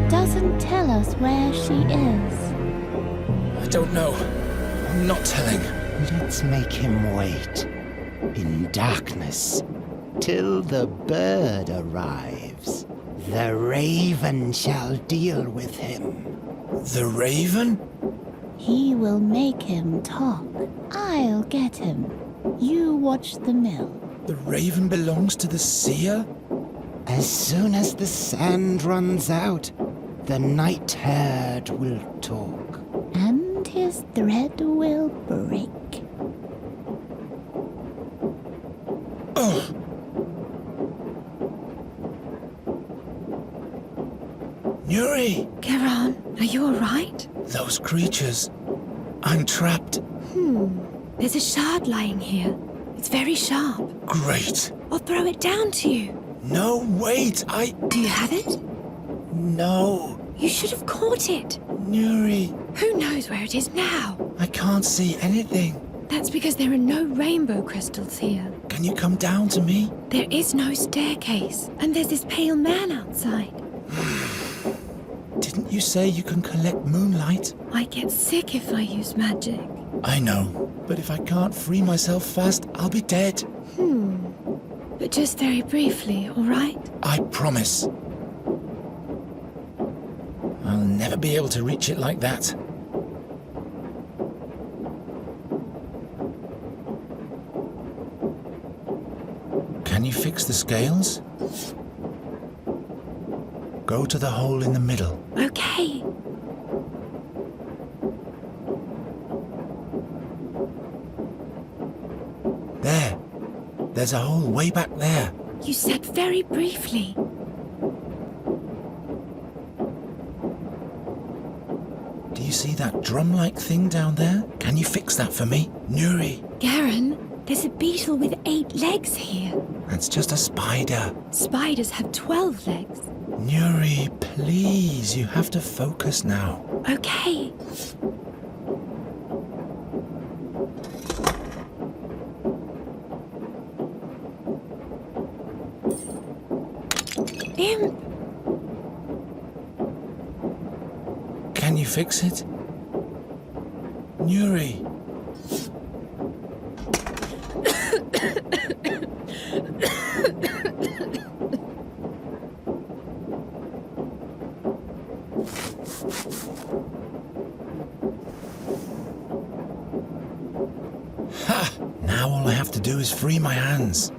doesn't tell us where she is. I don't know. I'm not telling. Let's make him wait in darkness till the bird arrives. The raven shall deal with him. The raven? He will make him talk. I'll get him. You watch the mill. The raven belongs to the seer? As soon as the sand runs out, the night herd will talk. And his thread will break. Oh! Nuri! Geron, are you all right? Those creatures. I'm trapped. There's a shard lying here. It's very sharp. Great. I'll throw it down to you. No, wait, Do you have it? No. You should have caught it. Nuri, Who knows where it is now? I can't see anything. That's because there are no rainbow crystals here. Can you come down to me? There is no staircase, and there's this pale man outside. Didn't you say you can collect moonlight? I get sick if I use magic. I know, but if I can't free myself fast, I'll be dead. But just very briefly, all right? I promise. I'll never be able to reach it like that. Can you fix the scales? Go to the hole in the middle. Okay. There. There's a hole way back there. You said very briefly. Do you see that drum-like thing down there? Can you fix that for me? Nuri, Garen, there's a beetle with 8 legs here. that's just a spider. Spiders have 12 legs. Nuri, please, you have to focus now. Okay. Imp, Can you fix it? Nuri. Ha! Now all I have to do is free my hands.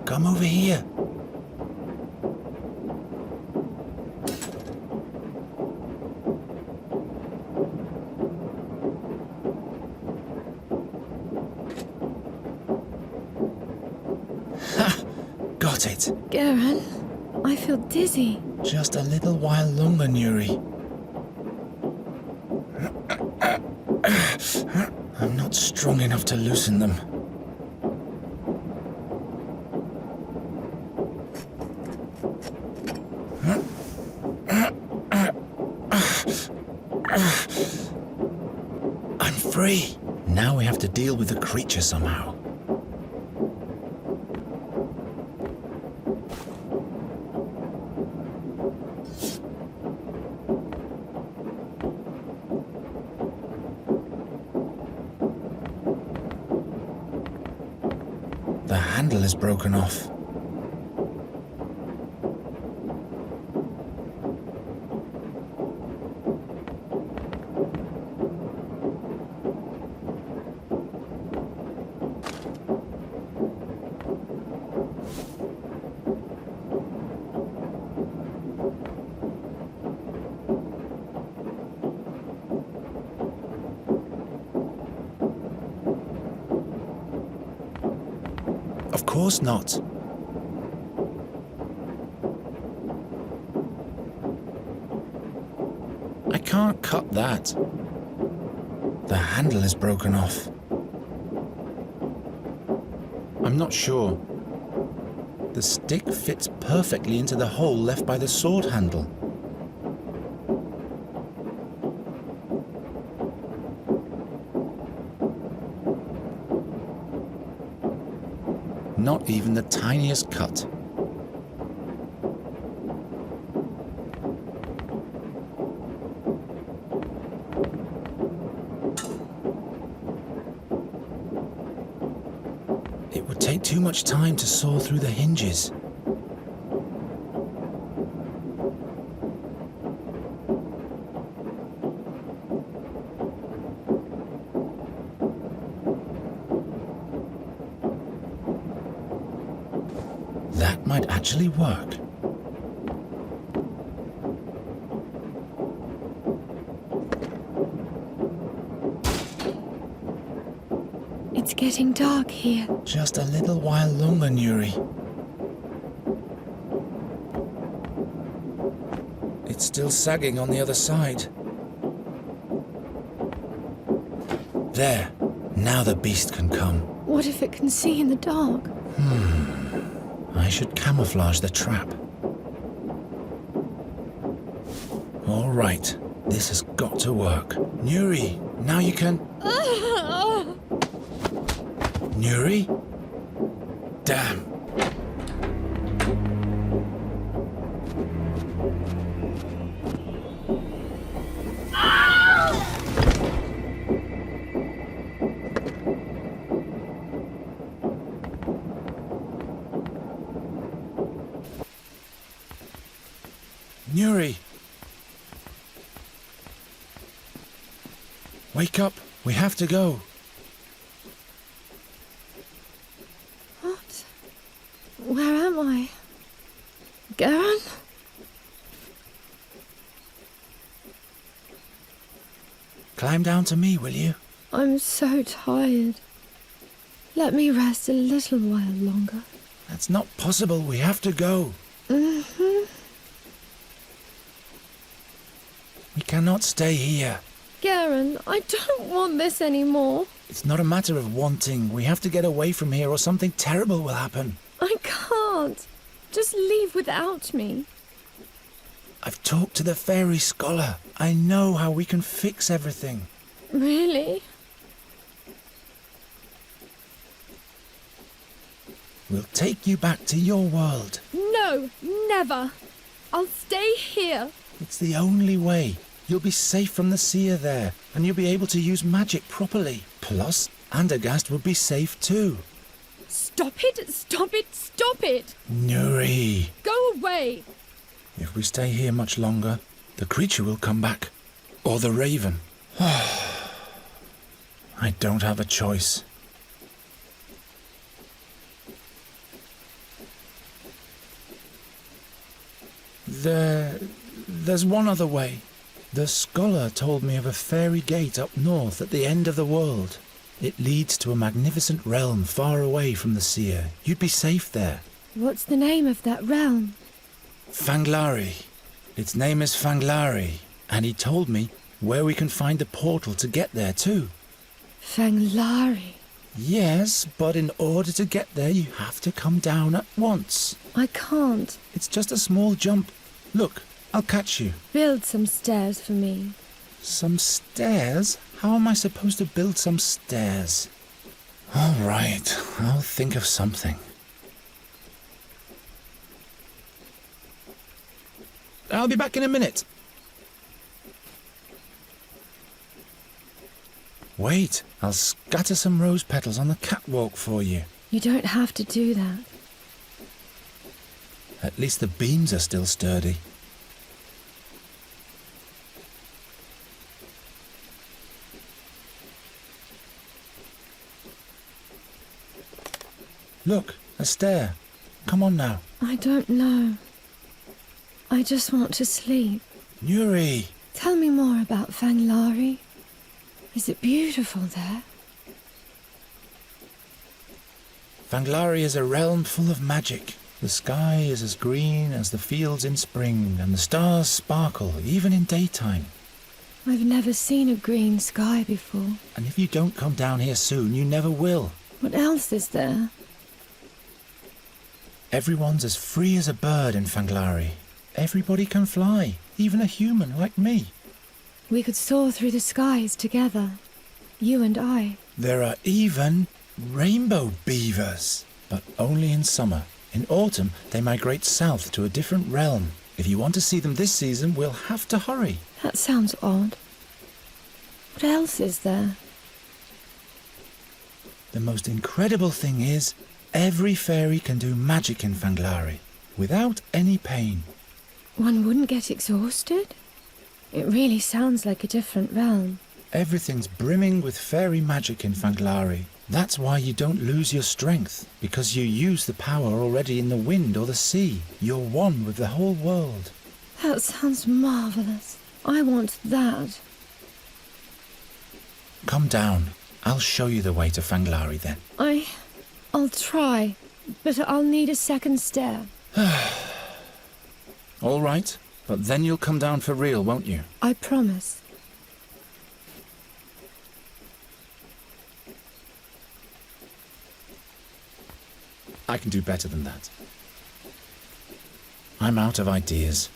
Come over here. Ha! Got it. Garen, I feel dizzy. Just a little while longer, Nuri. I'm not strong enough to loosen them. I'm free. Now we have to deal with the creature somehow. The handle is broken off. Of course not. I can't cut that. The handle is broken off. I'm not sure. The stick fits perfectly into the hole left by the sword handle. Not even the tiniest cut. It would take too much time to saw through the hinges. That might actually work. It's getting dark here. Just a little while longer, Nuri. It's still sagging on the other side. There. Now the beast can come. What if it can see in the dark? I should camouflage the trap. All right. This has got to work. Nuri, now you can... Nuri? Damn. Nuri! Wake up! We have to go! What? Where am I? Garen? Climb down to me, will you? I'm so tired. Let me rest a little while longer. That's not possible. We have to go. We cannot stay here. Garen, I don't want this anymore. It's not a matter of wanting. We have to get away from here or something terrible will happen. I can't. Just leave without me. I've talked to the fairy scholar. I know how we can fix everything. Really? We'll take you back to your world. No, never. I'll stay here. It's the only way. You'll be safe from the seer there, and you'll be able to use magic properly. Plus, Andergast will be safe too. Stop it, stop it, stop it! Nuri! Go away! If we stay here much longer, the creature will come back. Or the raven. I don't have a choice. There's one other way. The scholar told me of a fairy gate up north at the end of the world. It leads to a magnificent realm far away from the seer. You'd be safe there. What's the name of that realm? Fanglari. Its name is Fanglari, and he told me where we can find the portal to get there too. Fanglari. Yes, but in order to get there you have to come down at once. I can't. It's just a small jump. Look, I'll catch you. Build some stairs for me. Some stairs? How am I supposed to build some stairs? All right, I'll think of something. I'll be back in a minute. Wait, I'll scatter some rose petals on the catwalk for you. You don't have to do that. At least the beams are still sturdy. Look, a stair. Come on now. I don't know. I just want to sleep. Nuri! Tell me more about Fanglari. Is it beautiful there? Fanglari is a realm full of magic. The sky is as green as the fields in spring, and the stars sparkle even in daytime. I've never seen a green sky before. And if you don't come down here soon, you never will. What else is there? Everyone's as free as a bird in Fanglari. Everybody can fly, even a human like me. We could soar through the skies together. You and I. There are even rainbow beavers. but only in summer. In autumn, they migrate south to a different realm. If you want to see them this season, we'll have to hurry. That sounds odd. What else is there? The most incredible thing is, every fairy can do magic in Fanglari, without any pain. One wouldn't get exhausted? It really sounds like a different realm. Everything's brimming with fairy magic in Fanglari. That's why you don't lose your strength, because you use the power already in the wind or the sea. You're one with the whole world. That sounds marvellous. I want that. Come down. I'll show you the way to Fanglari then. I'll try, but I'll need a second stair. All right, but then you'll come down for real, won't you? I promise. I can do better than that. I'm out of ideas.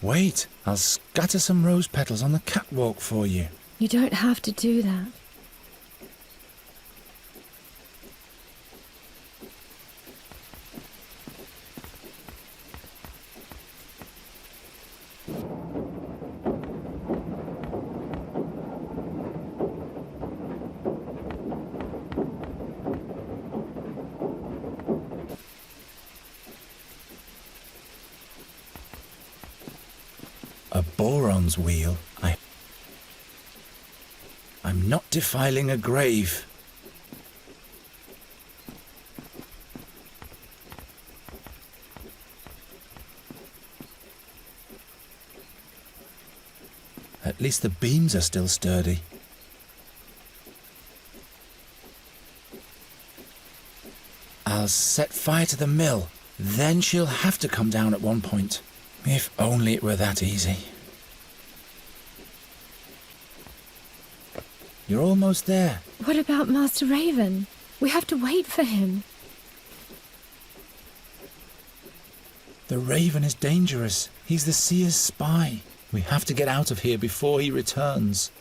Wait, I'll scatter some rose petals on the catwalk for you. You don't have to do that. A boron's wheel? I'm not defiling a grave. At least the beams are still sturdy. I'll set fire to the mill. Then she'll have to come down at one point. If only it were that easy. You're almost there. What about Master Raven? We have to wait for him. The Raven is dangerous. He's the Seer's spy. We have to get out of here before he returns.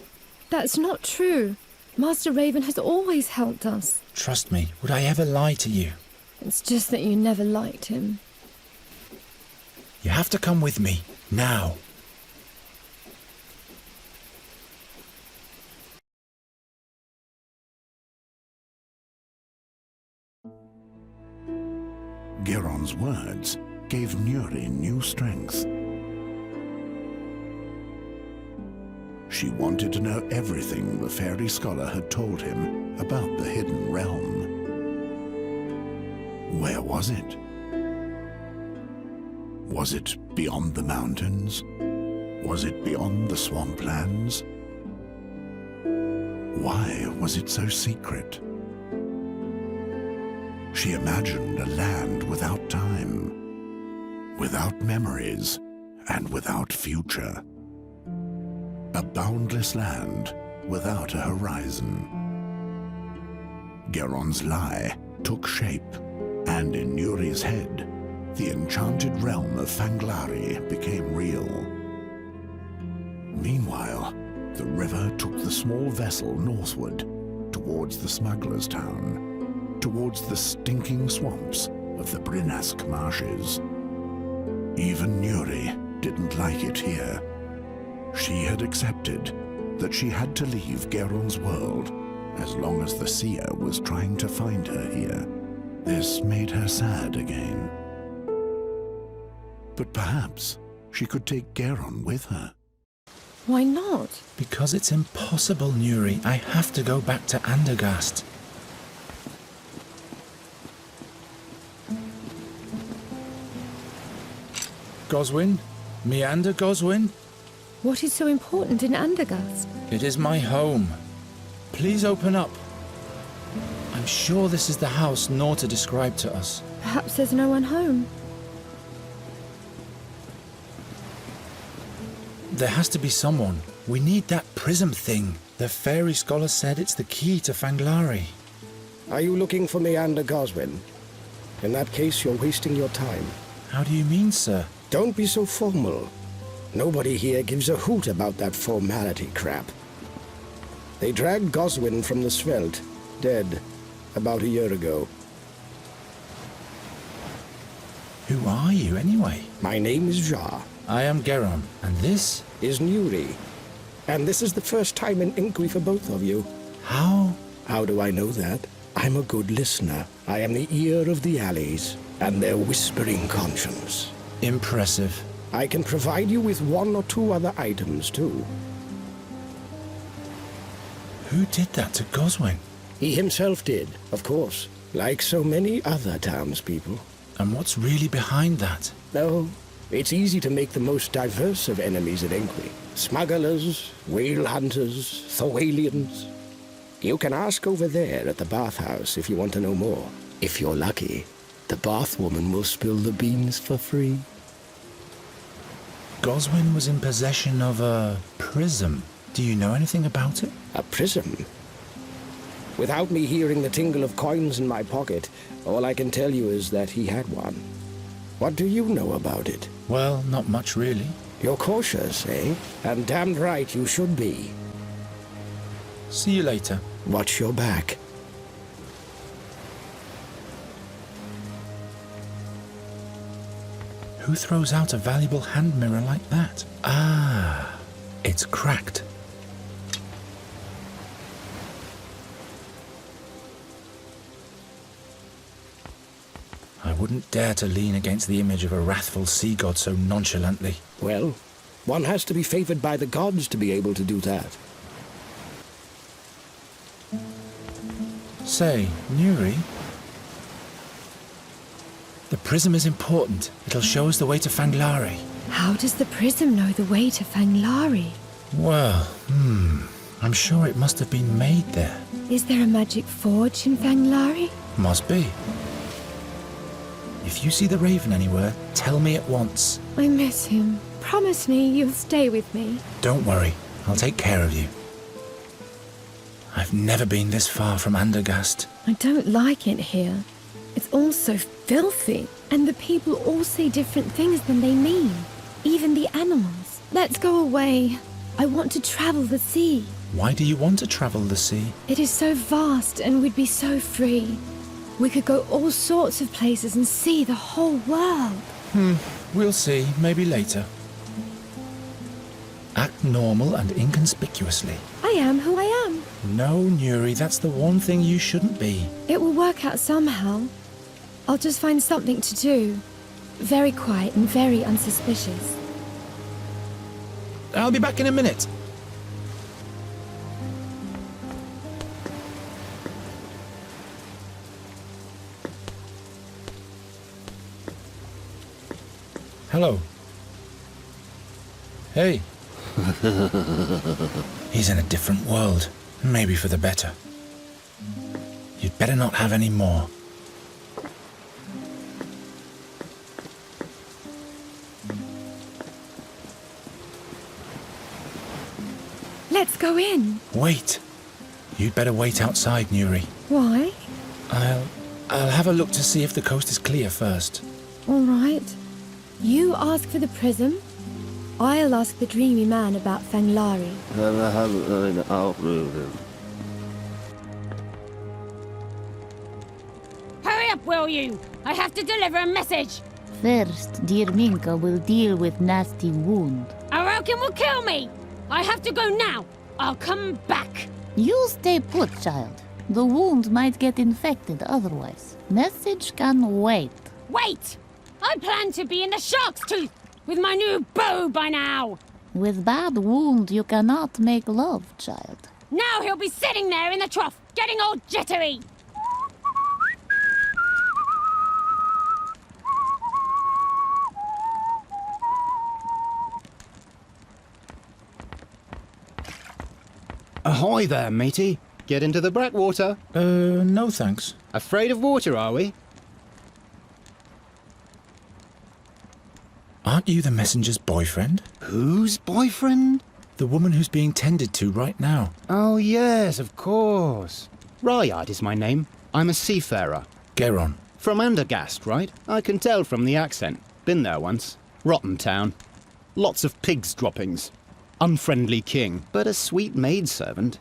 That's not true. Master Raven has always helped us. Trust me, would I ever lie to you? It's just that you never liked him. You have to come with me, now. Geron's words gave Nuri new strength. She wanted to know everything the fairy scholar had told him about the hidden realm. Where was it? Was it beyond the mountains? Was it beyond the swamplands? Why was it so secret? She imagined a land without time, without memories, and without future. A boundless land without a horizon. Geron's lie took shape, and in Nuri's head, the enchanted realm of Fanglari became real. Meanwhile, the river took the small vessel northward, towards the smuggler's town, towards the stinking swamps of the Brinask marshes. Even Nuri didn't like it here. She had accepted that she had to leave Geron's world as long as the seer was trying to find her here. This made her sad again. But perhaps she could take Geron with her. Why not? Because it's impossible, Nuri. I have to go back to Andergast. Goswin? Meander Goswin? What is so important in Andergast? It is my home. Please open up. I'm sure this is the house Norta described to us. Perhaps there's no one home. There has to be someone. We need that prism thing. The fairy scholar said it's the key to Fanglari. Are you looking for Meander Goswin? In that case, you're wasting your time. How do you mean, sir? Don't be so formal. Nobody here gives a hoot about that formality crap. They dragged Goswin from the Svelte, dead, about a year ago. Who are you, anyway? My name is Jar. I am Geron, and this? Is Nuri. And this is the first time in Inqui for both of you. How? How do I know that? I'm a good listener. I am the ear of the alleys, and their whispering conscience. Impressive. I can provide you with one or two other items, too. Who did that to Goswin? He himself did, of course, like so many other townspeople. And what's really behind that? No, it's easy to make the most diverse of enemies at Inqui. Smugglers, whale hunters, Thorwalians. You can ask over there at the bathhouse if you want to know more. If you're lucky, the bathwoman will spill the beans for free. Goswin was in possession of a prism. Do you know anything about it? A prism? Without me hearing the tingle of coins in my pocket, all I can tell you is that he had one. What do you know about it? Well, not much really. You're cautious, eh? And damned right you should be. See you later. Watch your back. Who throws out a valuable hand mirror like that? Ah, it's cracked. I wouldn't dare to lean against the image of a wrathful sea god so nonchalantly. Well, one has to be favored by the gods to be able to do that. Say, Nuri? The prism is important. It'll show us the way to Fanglari. How does the prism know the way to Fanglari? Well, I'm sure it must have been made there. Is there a magic forge in Fanglari? Must be. If you see the Raven anywhere, tell me at once. I miss him. Promise me you'll stay with me. Don't worry, I'll take care of you. I've never been this far from Andergast. I don't like it here. It's all so filthy, and the people all say different things than they mean. Even the animals. Let's go away. I want to travel the sea. Why do you want to travel the sea? It is so vast and we'd be so free. We could go all sorts of places and see the whole world. We'll see, maybe later. Act normal and inconspicuously. I am who I am. No, Nuri, that's the one thing you shouldn't be. It will work out somehow. I'll just find something to do. Very quiet and very unsuspicious. I'll be back in a minute. Hello. Hey. He's in a different world. Maybe for the better. You'd better not have any more. Let's go in. Wait. You'd better wait outside, Nuri. Why? I'll have a look to see if the coast is clear first. All right. You ask for the prism. I'll ask the dreamy man about Fanglari. Hurry up, will you? I have to deliver a message. First, dear Minka will deal with nasty wound. Arokin will kill me. I have to go now. I'll come back. You stay put, child. The wound might get infected otherwise. Message can wait. Wait! I plan to be in the shark's tooth with my new bow by now. With bad wound, you cannot make love, child. Now he'll be sitting there in the trough, getting all jittery. Ahoy there, matey. Get into the breakwater. No thanks. Afraid of water, are we? Aren't you the messenger's boyfriend? Whose boyfriend? The woman who's being tended to right now. Oh, yes, of course. Ryard is my name. I'm a seafarer. Geron. From Andergast, right? I can tell from the accent. Been there once. Rotten town. Lots of pigs droppings. Unfriendly king, but a sweet maidservant.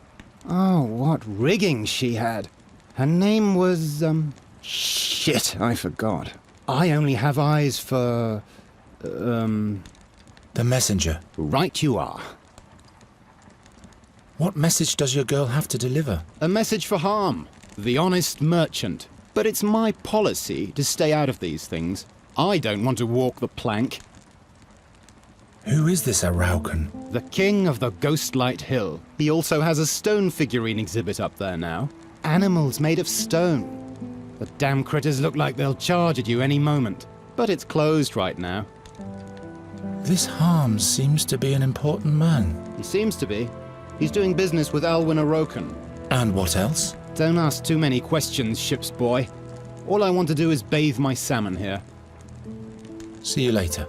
Oh, what rigging she had. Her name was, shit, I forgot. I only have eyes for, The messenger. right you are. What message does your girl have to deliver? A message for Harm, the honest merchant. But it's my policy to stay out of these things. I don't want to walk the plank. Who is this Araucan? The king of the Ghostlight Hill. He also has a stone figurine exhibit up there now. Animals made of stone. The damn critters look like they'll charge at you any moment. But it's closed right now. This Harm seems to be an important man. He seems to be. He's doing business with Alwyn Arokan. And what else? Don't ask too many questions, ship's boy. All I want to do is bathe my salmon here. See you later.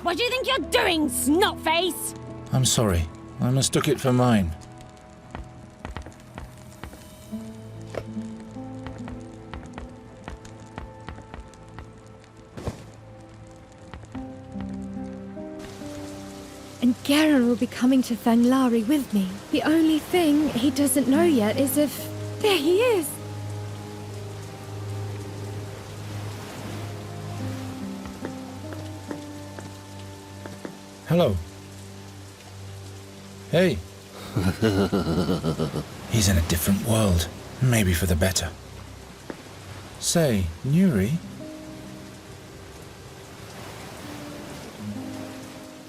What do you think you're doing, snotface? I'm sorry. I mistook it for mine. And Garen will be coming to Thanglari with me. The only thing he doesn't know yet is if... There he is! Hello. Hey. He's in a different world. Maybe for the better. Say, Nuri?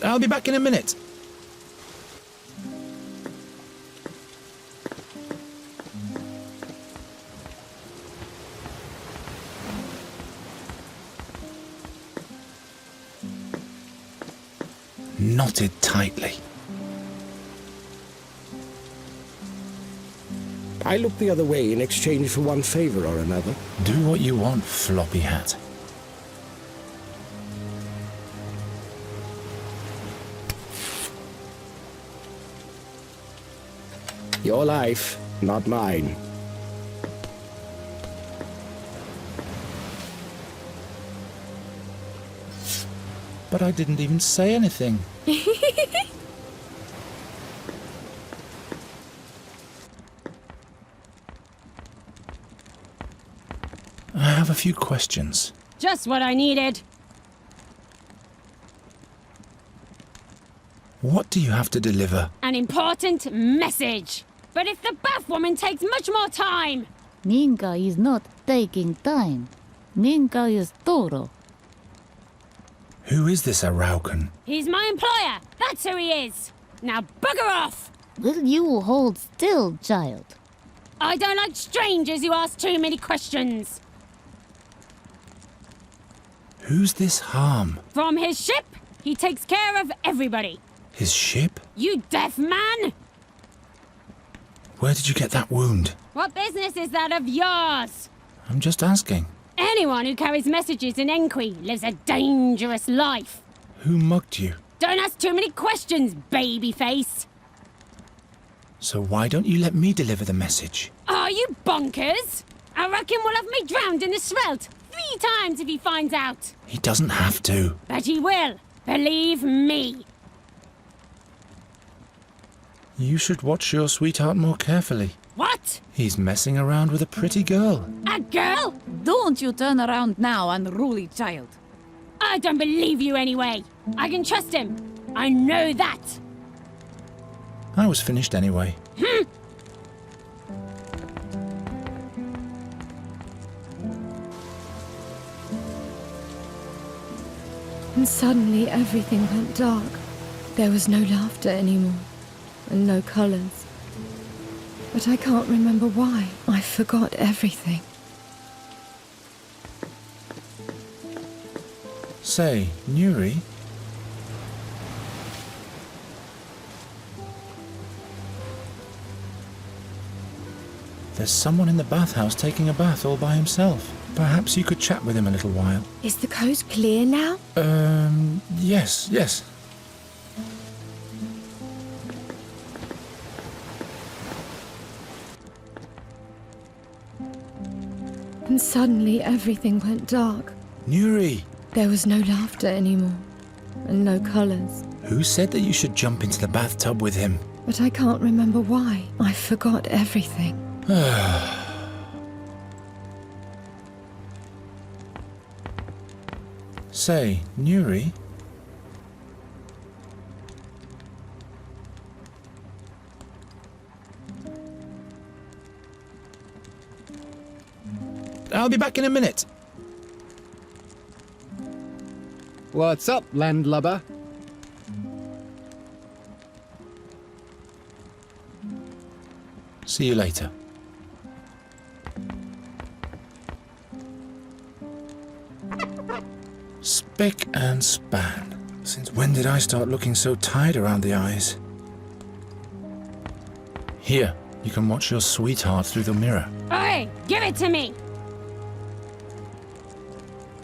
I'll be back in a minute. Knotted tightly. I look the other way in exchange for one favor or another. Do what you want, floppy hat. Your life, not mine. But I didn't even say anything. I have a few questions. Just what I needed. What do you have to deliver? An important message. But if the bath woman takes much more time... Ninka is not taking time. Ninka is Toro. Who is this Araucan? He's my employer. That's who he is. Now bugger off. Will you hold still, child? I don't like strangers who ask too many questions. Who's this Harm? From his ship, he takes care of everybody. His ship? You deaf man! Where did you get that wound? What business is that of yours? I'm just asking. Anyone who carries messages in Enqui lives a dangerous life. Who mugged you? Don't ask too many questions, babyface. So why don't you let me deliver the message? Are you bonkers? I reckon we'll have me drowned in the Svelt 3 times if he finds out. He doesn't have to. But he will. Believe me. You should watch your sweetheart more carefully. What? He's messing around with a pretty girl. A girl? Don't you turn around now, unruly child. I don't believe you anyway. I can trust him. I know that. I was finished anyway. And suddenly everything went dark. There was no laughter anymore, and no colours. But I can't remember why. I forgot everything. Say, Nuri? There's someone in the bathhouse taking a bath all by himself. Perhaps you could chat with him a little while. Is the coast clear now? Yes. And suddenly everything went dark. Nuri, There was no laughter anymore, and no colours. who said that you should jump into the bathtub with him? But I can't remember why. I forgot everything. Say, Nuri? I'll be back in a minute. What's up, landlubber? See you later. Spick and span. Since when did I start looking so tired around the eyes? Here, you can watch your sweetheart through the mirror. Oi, give it to me!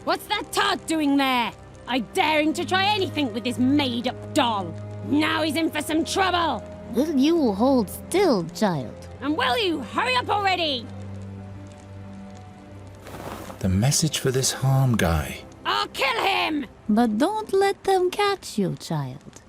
What's that tart doing there? I daring to try anything with this made-up doll. Now he's in for some trouble. Will you hold still, child? And will you hurry up already? The message for this harm guy. I'll kill him! But don't let them catch you, child.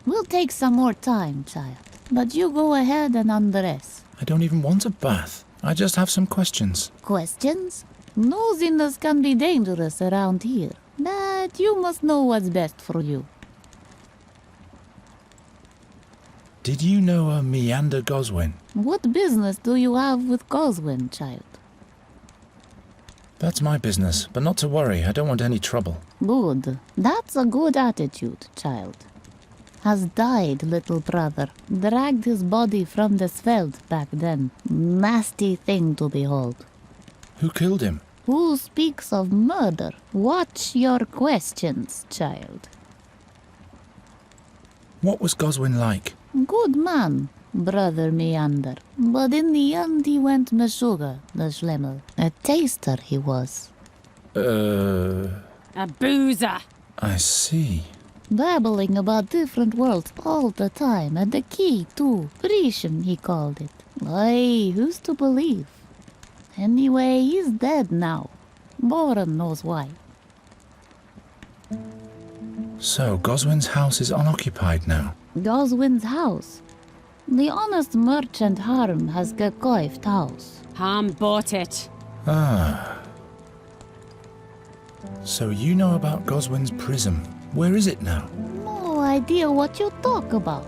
We'll take some more time, child. But you go ahead and undress. I don't even want a bath. I just have some questions. Questions? Nosiness can be dangerous around here. But you must know what's best for you. Did you know a Meander Goswin? What business do you have with Goswin, child? That's my business, but not to worry. I don't want any trouble. Good. That's a good attitude, child. Has died, little brother. Dragged his body from the Sveld back then. Nasty thing to behold. Who killed him? Who speaks of murder? Watch your questions, child. What was Goswin like? Good man, brother Meander. But in the end he went Meshuggah, the Schlemmel. A taster he was. A boozer. I see. Babbling about different worlds all the time, and the key too. Grisham, he called it. Aye, who's to believe? Anyway, he's dead now. Boren knows why. So, Goswin's house is unoccupied now. Goswin's house. The honest merchant Harm has gekoift house. Harm bought it. Ah. So you know about Goswin's prism. Where is it now? No idea what you talk about.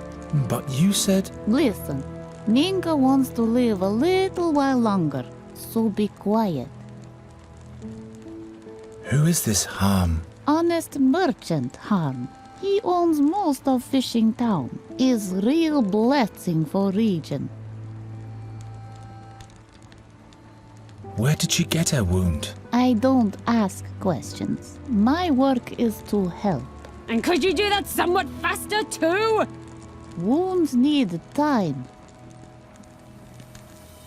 But you said... Listen, Ninka wants to live a little while longer, so be quiet. Who is this Harm? Honest merchant Harm. He owns most of Fishing Town. Is real blessing for region. Where did she get her wound? I don't ask questions. My work is to help. And could you do that somewhat faster too? Wounds need time.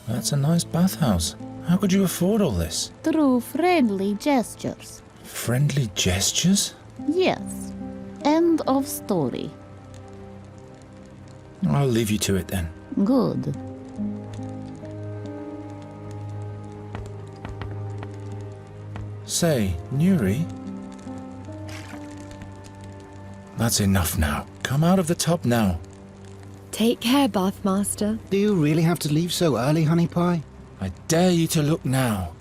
That's a nice bathhouse. How could you afford all this? Through friendly gestures. Friendly gestures? Yes. End of story. I'll leave you to it then. Good. Say, Nuri? That's enough now. Come out of the tub now. Take care, Bathmaster. Do you really have to leave so early, Honey Pie? I dare you to look now.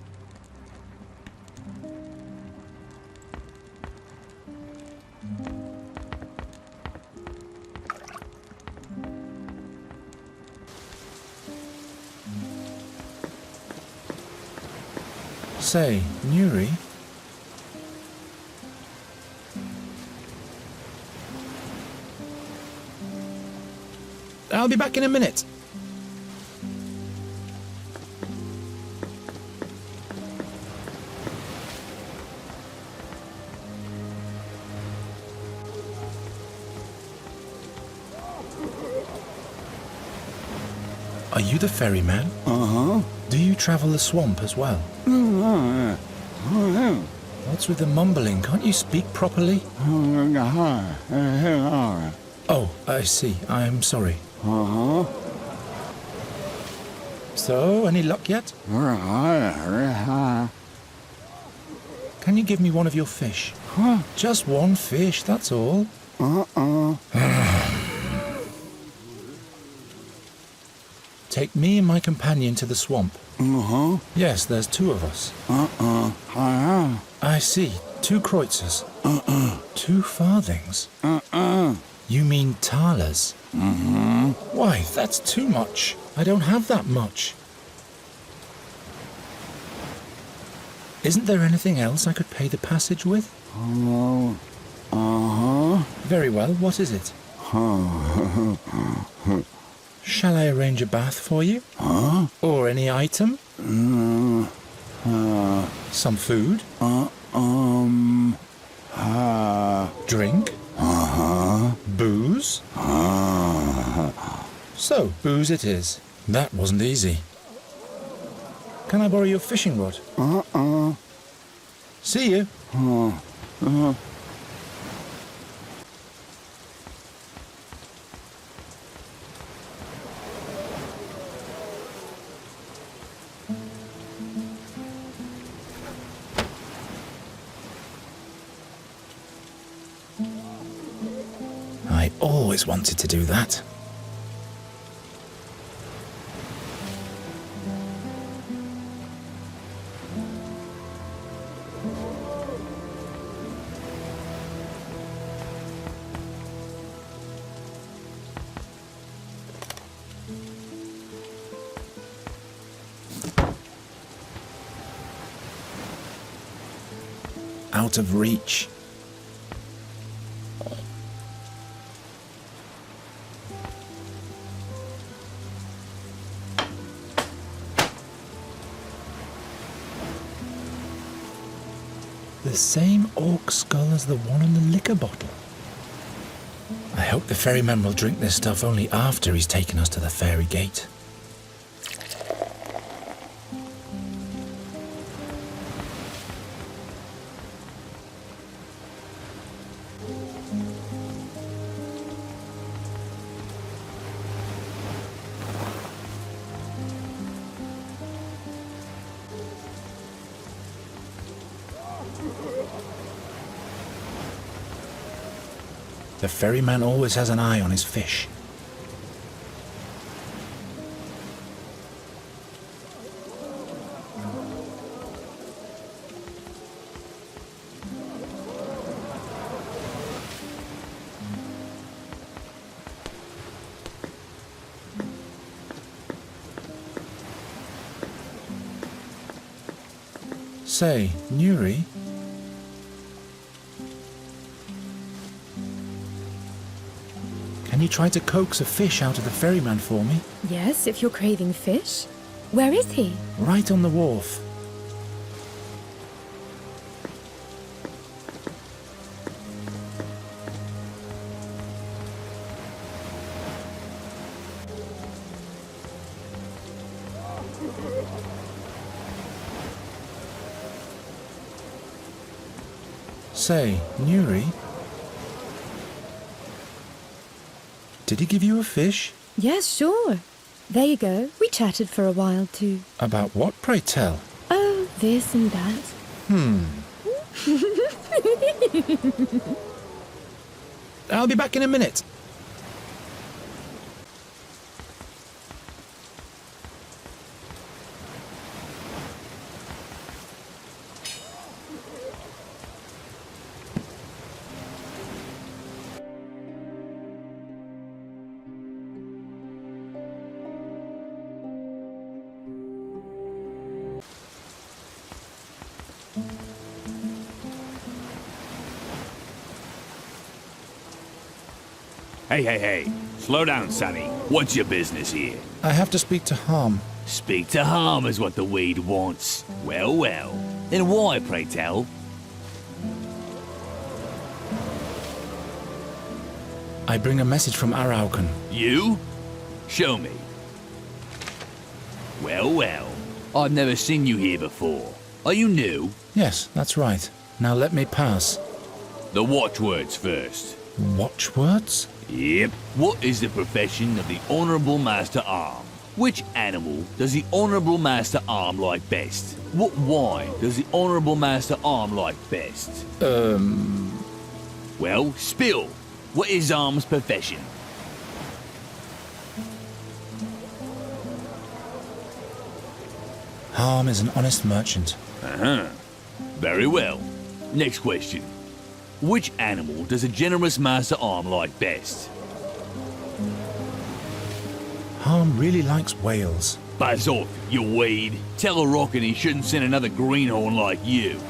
Say, Nuri? I'll be back in a minute. Are you the ferryman? Uh-huh. Do you travel the swamp as well? What's with the mumbling? Can't you speak properly? Oh, I see. I'm sorry. Uh-huh. So, any luck yet? Can you give me one of your fish? Just one fish, that's all. Take me and my companion to the swamp. Uh-huh. Yes, there's two of us. I see. 2 kreutzers. 2 farthings. You mean thalers? Why, that's too much. I don't have that much. Isn't there anything else I could pay the passage with? Very well, what is it? Shall I arrange a bath for you? Or any item? Some food? Drink? Booze? So, booze it is. That wasn't easy. Can I borrow your fishing rod? See you. I always wanted to do that. Out of reach. The same orc skull as the one on the liquor bottle. I hope the ferryman will drink this stuff only after he's taken us to the ferry gate. The ferryman always has an eye on his fish. Say, Nuri, can you try to coax a fish out of the ferryman for me? Yes, if you're craving fish. Where is he? Right on the wharf. Say, Nuri, did he give you a fish? Yes, sure. There you go. We chatted for a while too. About what, pray tell? Oh, this and that. I'll be back in a minute. Hey. Slow down, Sonny. What's your business here? I have to speak to Harm. Speak to harm is what the weed wants. Well. Then why, pray tell? I bring a message from Araucan. You? Show me. Well, well. I've never seen you here before. Are you new? Yes, that's right. Now let me pass. The watchwords first. Watchwords? Yep. What is the profession of the Honourable Master Arm? Which animal does the Honourable Master Arm like best? What wine does the Honourable Master Arm like best? Well, spill. What is Arm's profession? Harm is an honest merchant. Uh-huh. Very well. Next question. Which animal does a generous Master Arm like best? Harm really likes whales. Buzz off, you weed. Tell a rock and he shouldn't send another greenhorn like you.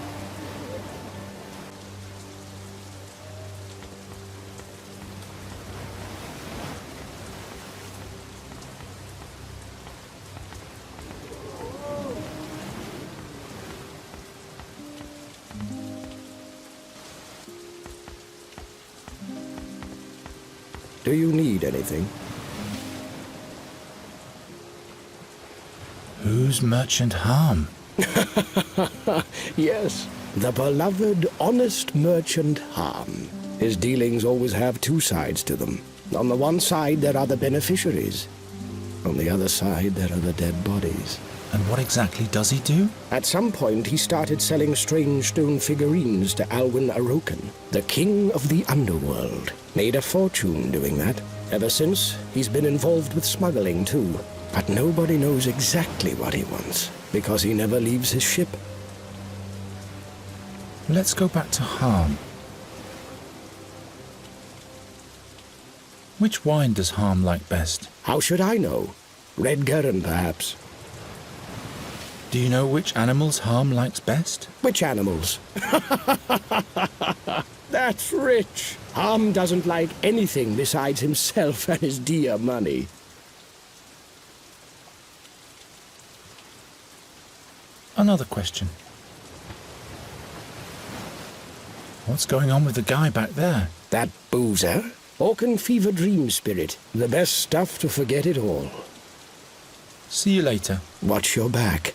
Do you need anything? Who's Merchant Harm? Yes, the beloved, honest merchant Harm. His dealings always have two sides to them. On the one side, there are the beneficiaries. On the other side, there are the dead bodies. And what exactly does he do? At some point, he started selling strange stone figurines to Alwyn Aroken, the king of the underworld. Made a fortune doing that. Ever since, he's been involved with smuggling, too. But nobody knows exactly what he wants, because he never leaves his ship. Let's go back to Harm. Which wine does Harm like best? How should I know? Red Gurren, perhaps. Do you know which animals Harm likes best? Which animals? That's rich. Harm doesn't like anything besides himself and his dear money. Another question. What's going on with the guy back there? That boozer? Orcan fever dream spirit. The best stuff to forget it all. See you later. Watch your back.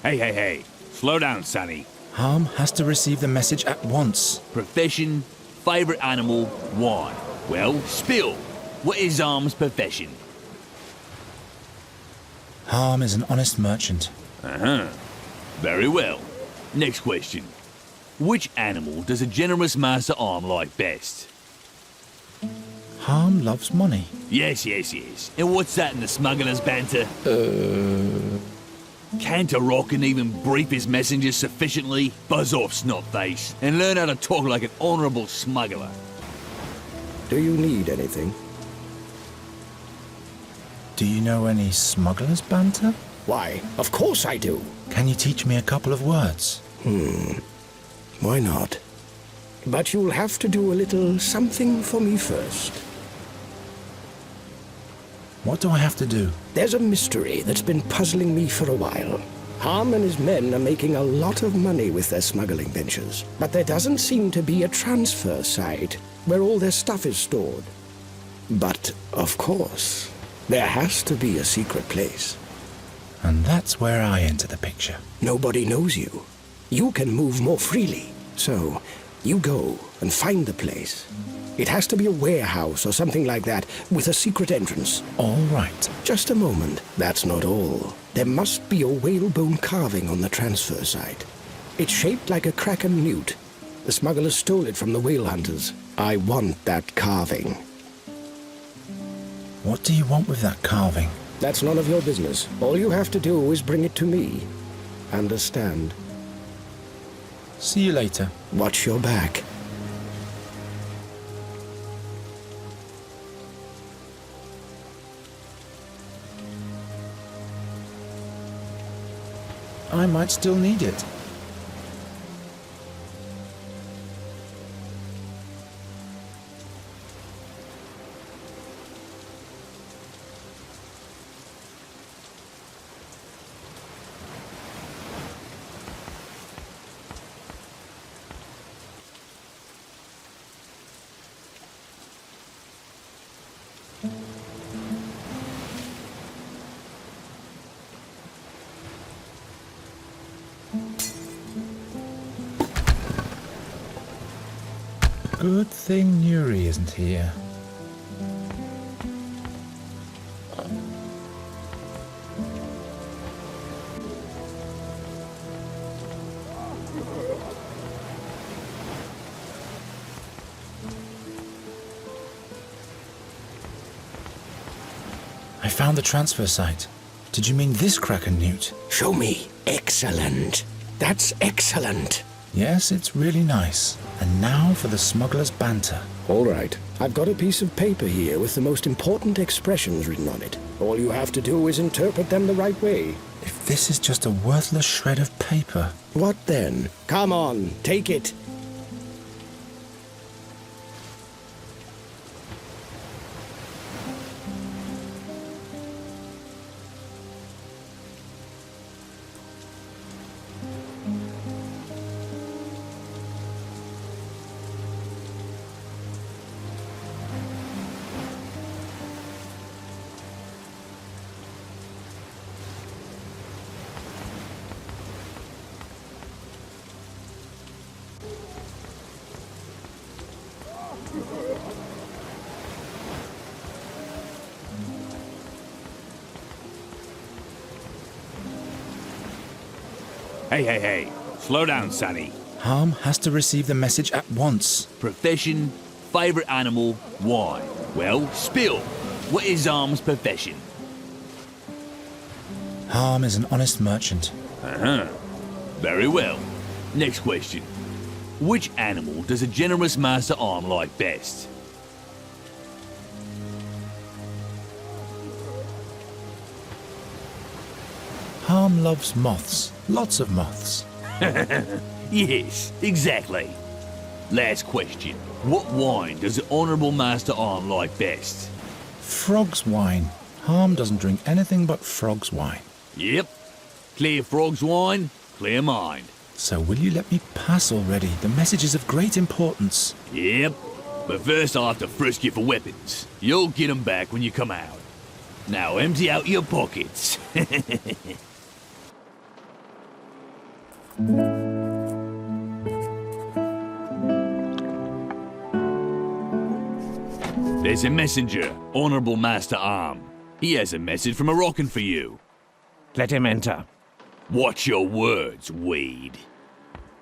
Hey. Slow down, Sonny. Harm has to receive the message at once. Profession, favourite animal, wine. Well, spill. What is Arm's profession? Harm is an honest merchant. Uh-huh. Very well. Next question. Which animal does a generous Master Arm like best? Harm loves money. Yes. And what's that in the smuggler's banter? Can't a Rocken even brief his messengers sufficiently? Buzz off, snotface, and learn how to talk like an honourable smuggler. Do you need anything? Do you know any smuggler's banter? Why, of course I do. Can you teach me a couple of words? Why not? But you'll have to do a little something for me first. What do I have to do? There's a mystery that's been puzzling me for a while. Harm and his men are making a lot of money with their smuggling ventures, but there doesn't seem to be a transfer site where all their stuff is stored. But, of course, there has to be a secret place. And that's where I enter the picture. Nobody knows you. You can move more freely. So, you go and find the place. It has to be a warehouse or something like that, with a secret entrance. All right. Just a moment. That's not all. There must be a whalebone carving on the transfer site. It's shaped like a kraken newt. The smugglers stole it from the whale hunters. I want that carving. What do you want with that carving? That's none of your business. All you have to do is bring it to me. Understand? See you later. Watch your back. I might still need it. Good thing Nuri isn't here. I found the transfer site. Did you mean this Kraken newt? Show me. Excellent. That's excellent. Yes, it's really nice. And now for the smuggler's banter. All right. I've got a piece of paper here with the most important expressions written on it. All you have to do is interpret them the right way. If this is just a worthless shred of paper... What then? Come on, take it. Hey. Slow down, Sonny. Harm has to receive the message at once. Profession, favourite animal, why? Well, spill. What is Arm's profession? Harm is an honest merchant. Uh-huh. Very well. Next question. Which animal does a generous master arm like best? Harm loves moths. Lots of moths. Yes, exactly. Last question. What wine does the Honourable Master Arm like best? Frog's wine. Harm doesn't drink anything but frog's wine. Yep. Clear frog's wine, clear mind. So will you let me pass already? The message is of great importance. Yep. But first I'll have to frisk you for weapons. You'll get 'em back when you come out. Now empty out your pockets. There's a messenger, Honourable Master Arm. He has a message from Moroccan for you. Let him enter. Watch your words, Wade.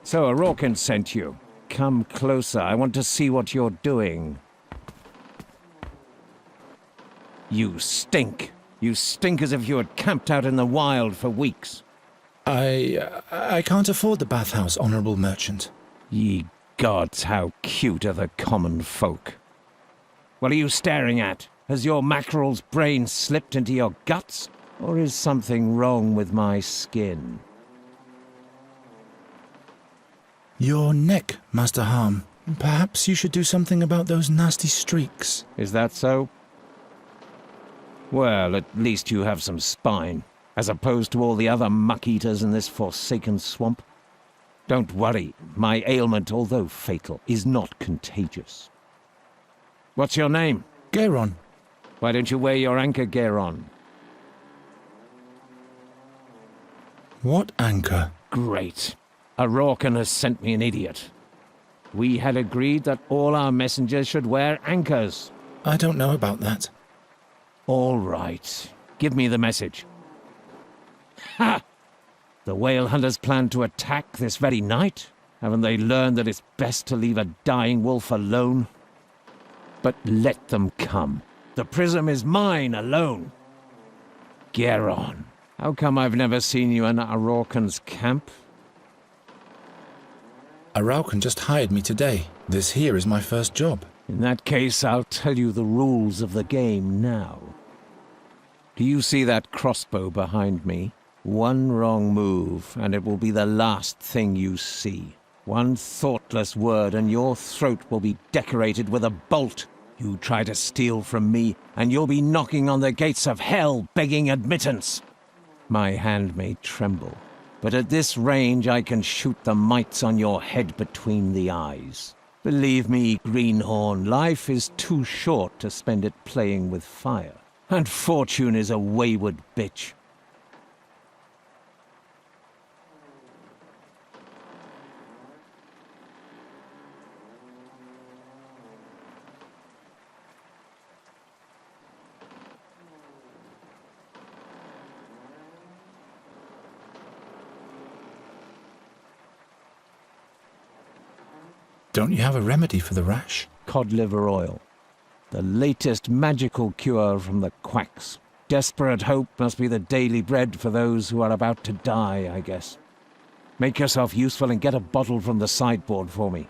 So Moroccan sent you. Come closer. I want to see what you're doing. You stink. You stink as if you had camped out in the wild for weeks. I can't afford the bathhouse, honourable merchant. Ye gods, how cute are the common folk. What are you staring at? Has your mackerel's brain slipped into your guts? Or is something wrong with my skin? Your neck, Master Harm. Perhaps you should do something about those nasty streaks. Is that so? Well, at least you have some spine, as opposed to all the other muck-eaters in this forsaken swamp. Don't worry, my ailment, although fatal, is not contagious. What's your name? Geron. Why don't you wear your anchor gear on? What anchor? Great. Moroccan has sent me an idiot. We had agreed that all our messengers should wear anchors. I don't know about that. All right. Give me the message. Ha! The whale hunters plan to attack this very night? Haven't they learned that it's best to leave a dying wolf alone? But let them come. The prism is mine alone. Geron, how come I've never seen you in Moroccan's camp? Araucan just hired me today. This here is my first job. In that case, I'll tell you the rules of the game now. Do you see that crossbow behind me? One wrong move, and it will be the last thing you see. One thoughtless word, and your throat will be decorated with a bolt. You try to steal from me, and you'll be knocking on the gates of hell, begging admittance. My hand may tremble, but at this range I can shoot the mites on your head between the eyes. Believe me, Greenhorn, life is too short to spend it playing with fire. And fortune is a wayward bitch. Don't you have a remedy for the rash? Cod liver oil. The latest magical cure from the quacks. Desperate hope must be the daily bread for those who are about to die, I guess. Make yourself useful and get a bottle from the sideboard for me.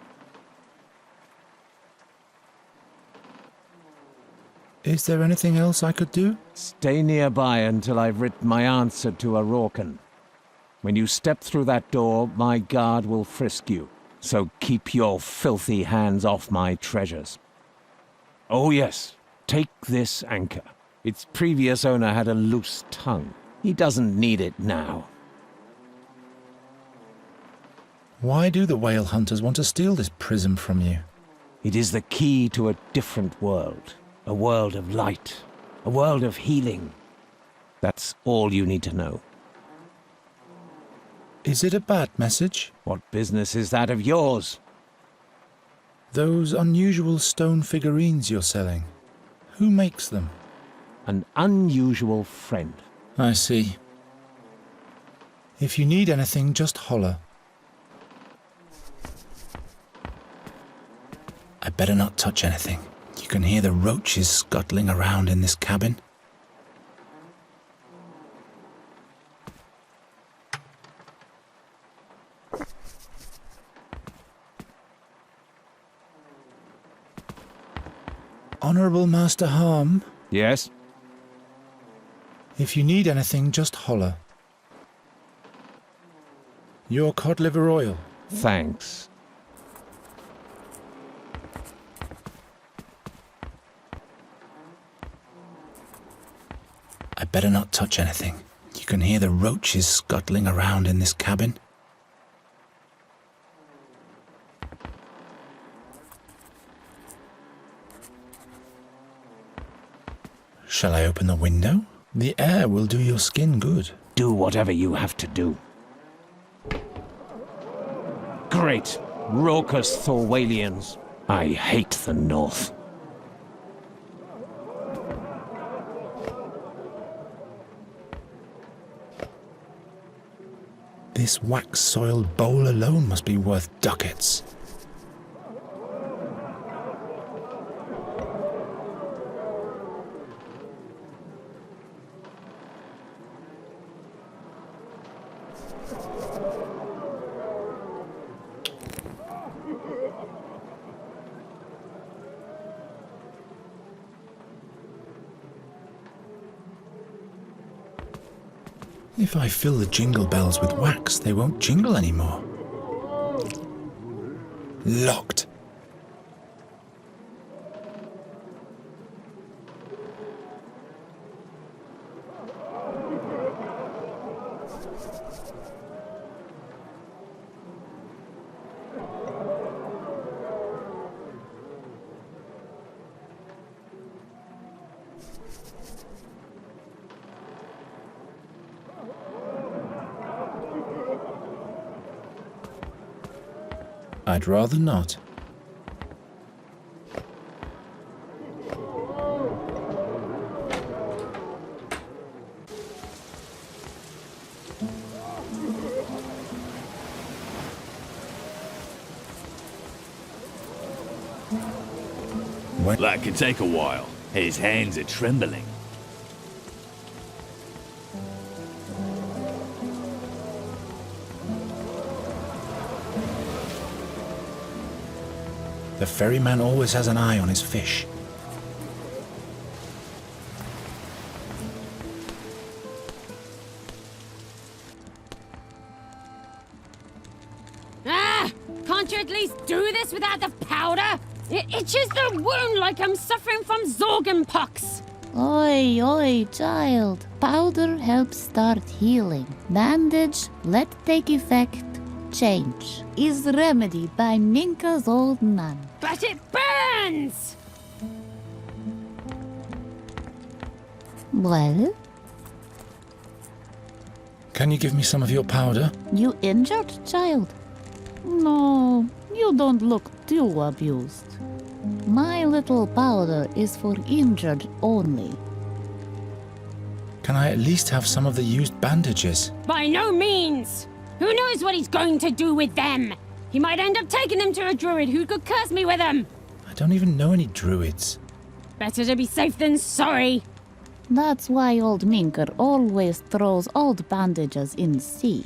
Is there anything else I could do? Stay nearby until I've written my answer to a Rorken. When you step through that door, my guard will frisk you. So keep your filthy hands off my treasures. Oh yes, take this anchor. Its previous owner had a loose tongue. He doesn't need it now. Why do the whale hunters want to steal this prism from you? It is the key to a different world. A world of light. A world of healing. That's all you need to know. Is it a bad message? What business is that of yours? Those unusual stone figurines you're selling. Who makes them? An unusual friend. I see. If you need anything, just holler. I better not touch anything. You can hear the roaches scuttling around in this cabin. Honorable Master Harm? Yes? If you need anything, just holler. Your cod liver oil. Thanks. I better not touch anything. You can hear the roaches scuttling around in this cabin. Shall I open the window? The air will do your skin good. Do whatever you have to do. Great, raucous Thorwalians. I hate the North. This wax-soiled bowl alone must be worth ducats. If I fill the jingle bells with wax, they won't jingle anymore. Locked. I'd rather not. That could take a while. His hands are trembling. The ferryman always has an eye on his fish. Ah! Can't you at least do this without the powder? It itches the wound like I'm suffering from Zorgenpox. Oi, oi, child. Powder helps start healing. Bandage, let take effect. Change is remedied by Minka's old nun. But it burns! Well, Can you give me some of your powder? you injured, child? No, you don't look too abused. My little powder is for injured only. Can I at least have some of the used bandages? By no means! Who knows what he's going to do with them? He might end up taking them to a druid who could curse me with them. I don't even know any druids. Better to be safe than sorry. That's why old Minker always throws old bandages in sea.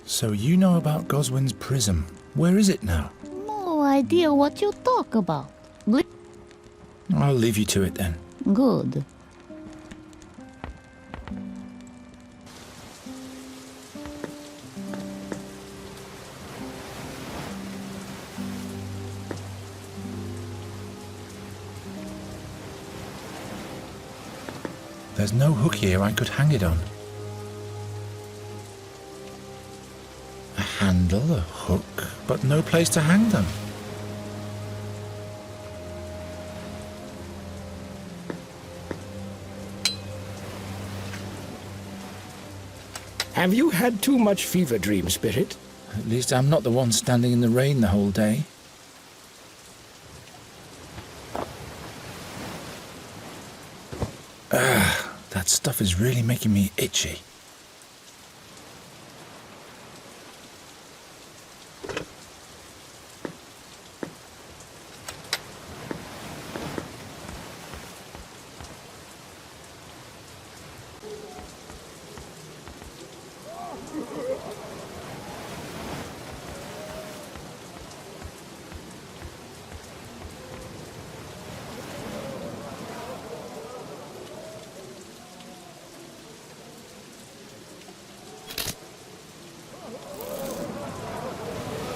So you know about Goswin's prism. Where is it now? No idea what you talk about. I'll leave you to it then. Good. There's no hook here I could hang it on. A handle, a hook, but no place to hang them. Have you had too much fever dream, Spirit? At least I'm not the one standing in the rain the whole day. That stuff is really making me itchy.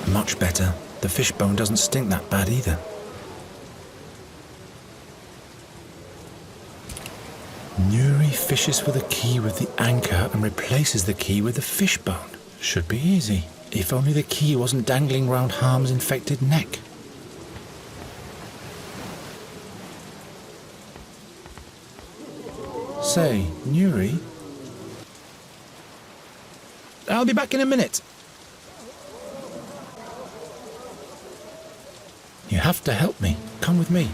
Much better. The fishbone doesn't stink that bad either. Nuri fishes for the key with the anchor and replaces the key with the fishbone. Should be easy. If only the key wasn't dangling round Harm's infected neck. Say, Nuri? I'll be back in a minute. You have to help me. Come with me.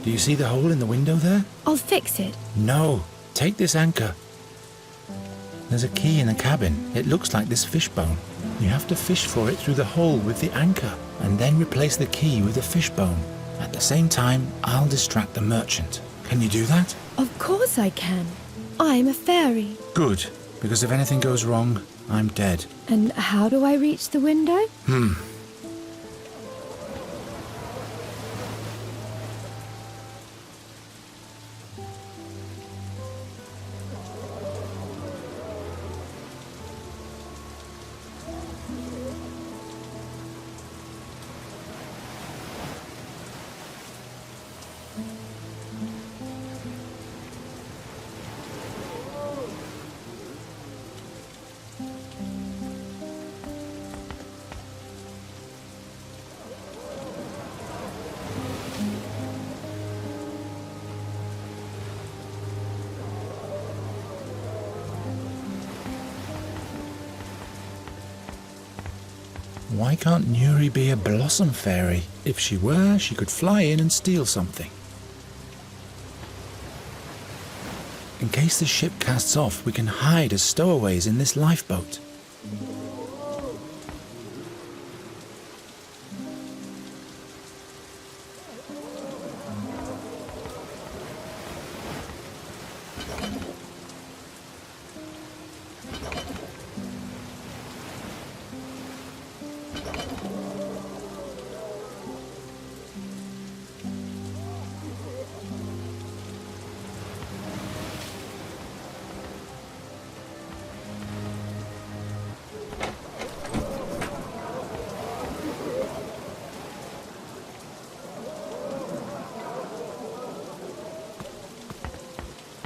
Do you see the hole in the window there? I'll fix it. No. Take this anchor. There's a key in the cabin. It looks like this fishbone. You have to fish for it through the hole with the anchor, and then replace the key with the fishbone. At the same time, I'll distract the merchant. Can you do that? Of course I can. I'm a fairy. Good. Because if anything goes wrong, I'm dead. And how do I reach the window? Why can't Nuri be a blossom fairy? If she were, she could fly in and steal something. In case the ship casts off, we can hide as stowaways in this lifeboat.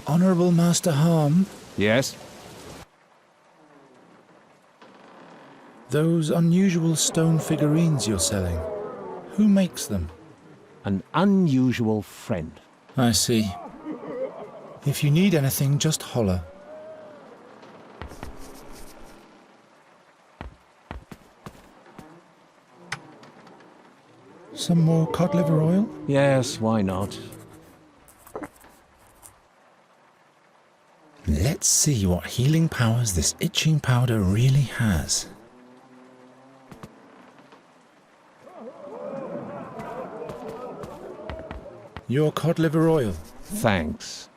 Honourable Master Harm, Yes? those unusual stone figurines you're selling, who makes them? An unusual friend. I see. If you need anything, just holler. Some more cod liver oil? Yes, why not? Let's see what healing powers this itching powder really has. Your cod liver oil. Thanks.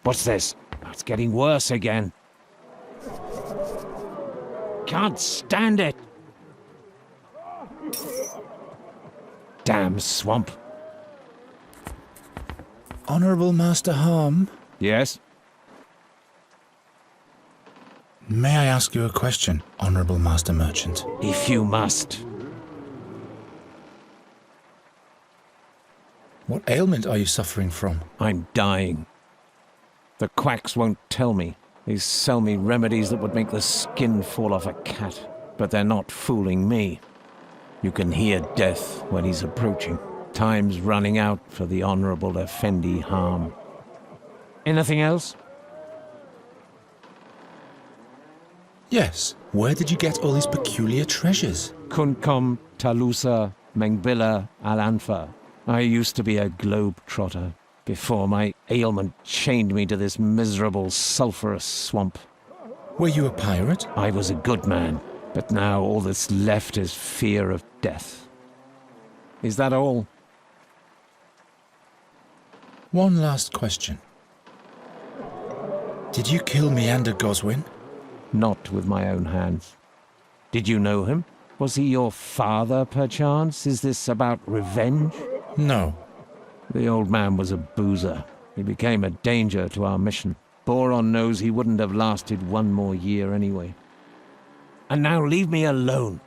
What's this? It's getting worse again. Can't stand it. Damn swamp. Honourable Master Harm, Yes? may I ask you a question, Honourable Master Merchant? If you must. What ailment are you suffering from? I'm dying. The quacks won't tell me. They sell me remedies that would make the skin fall off a cat. But they're not fooling me. You can hear death when he's approaching. Time's running out for the Honourable Effendi Harm. Anything else? Yes. Where did you get all these peculiar treasures? Kunkom, Talusa, Mengbilla, Al-Anfa. I used to be a globe-trotter before my ailment chained me to this miserable sulphurous swamp. Were you a pirate? I was a good man, but now all that's left is fear of death. Is that all? One last question. Did you kill Meander Goswin? Not with my own hands. Did you know him? Was he your father, perchance? Is this about revenge? No. The old man was a boozer. He became a danger to our mission. Boron knows he wouldn't have lasted one more year anyway. And now leave me alone.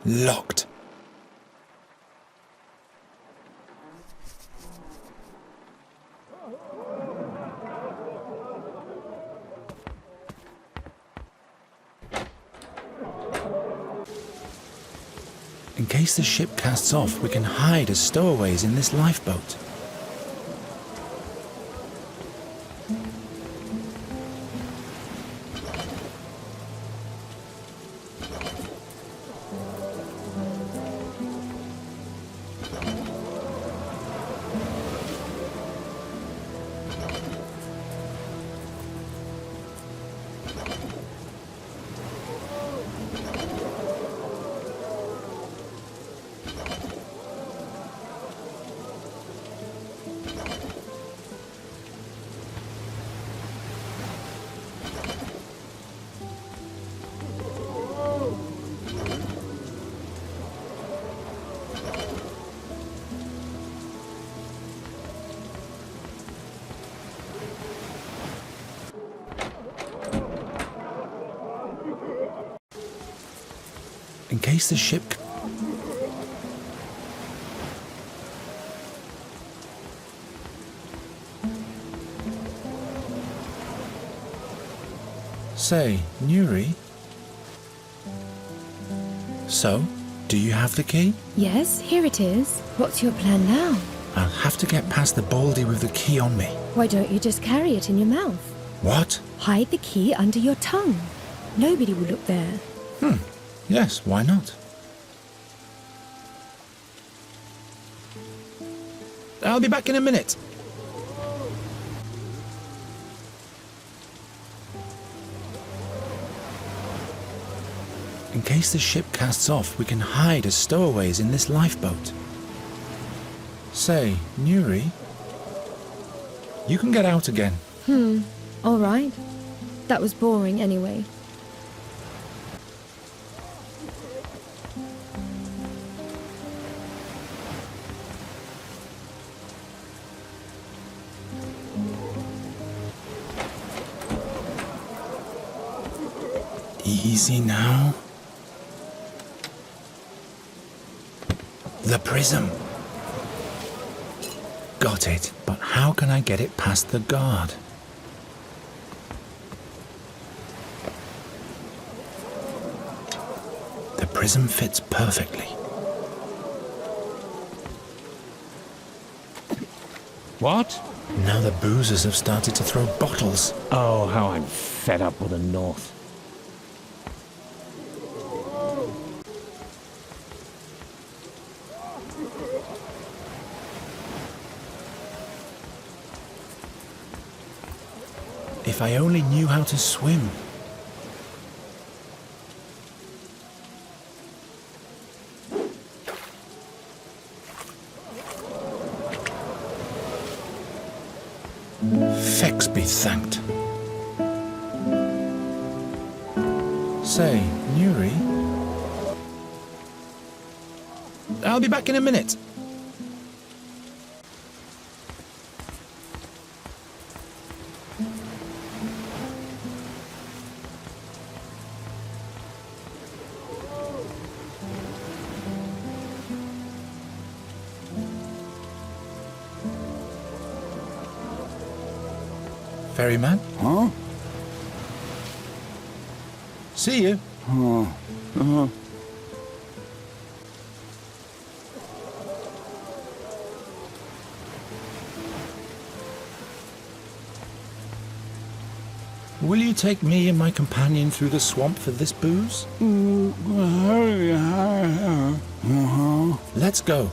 Locked. In case the ship casts off, we can hide as stowaways in this lifeboat. In case the ship... Say, Nuri? So, do you have the key? Yes, here it is. What's your plan now? I'll have to get past the baldy with the key on me. Why don't you just carry it in your mouth? What? Hide the key under your tongue. Nobody will look there. Yes, why not? I'll be back in a minute. In case the ship casts off, we can hide as stowaways in this lifeboat. Say, Nuri, you can get out again. All right. That was boring anyway. Easy now. The prism. Got it, but how can I get it past the guard? The prism fits perfectly. What? Now the boozers have started to throw bottles. Oh, how I'm fed up with the North. If I only knew how to swim. Fex be thanked. Say, Nuri? I'll be back in a minute. Ferryman? Huh? See you. Will you take me and my companion through the swamp for this booze? Let's go.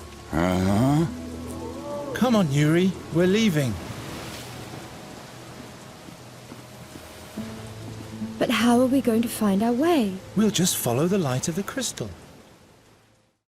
Come on, Yuri. We're leaving. But how are we going to find our way? We'll just follow the light of the crystal.